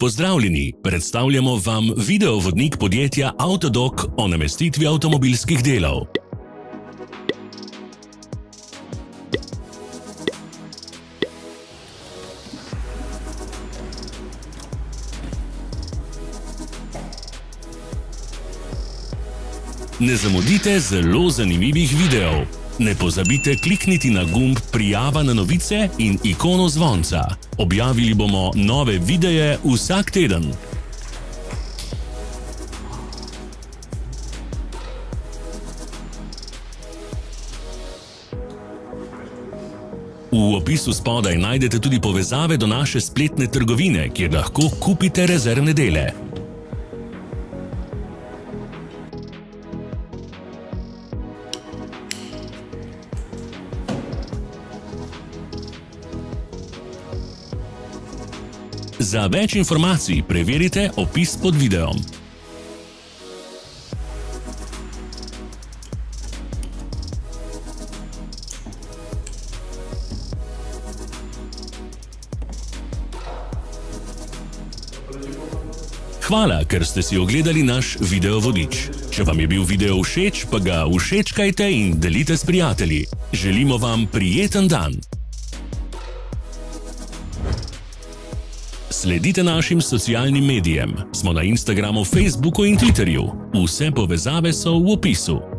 Pozdravljeni, predstavljamo vam videovodnik podjetja Autodoc o namestitvi avtomobilskih delov. Ne zamudite zelo zanimivih videov. Ne pozabite klikniti na gumb Prijava na novice in ikono zvonca. Objavili bomo nove videe vsak teden. V opisu spodaj najdete tudi povezave do naše spletne trgovine, kjer lahko kupite rezervne dele. Za več informacij preverite opis pod videom. Hvala, ker ste si ogledali naš videovodič. Če vam je bil video všeč, pa ga všečkajte in delite s prijatelji. Želimo vam prijeten dan! Sledite našim socialnim medijem. Smo na Instagramu, Facebooku in Twitterju. Vse povezave so v opisu.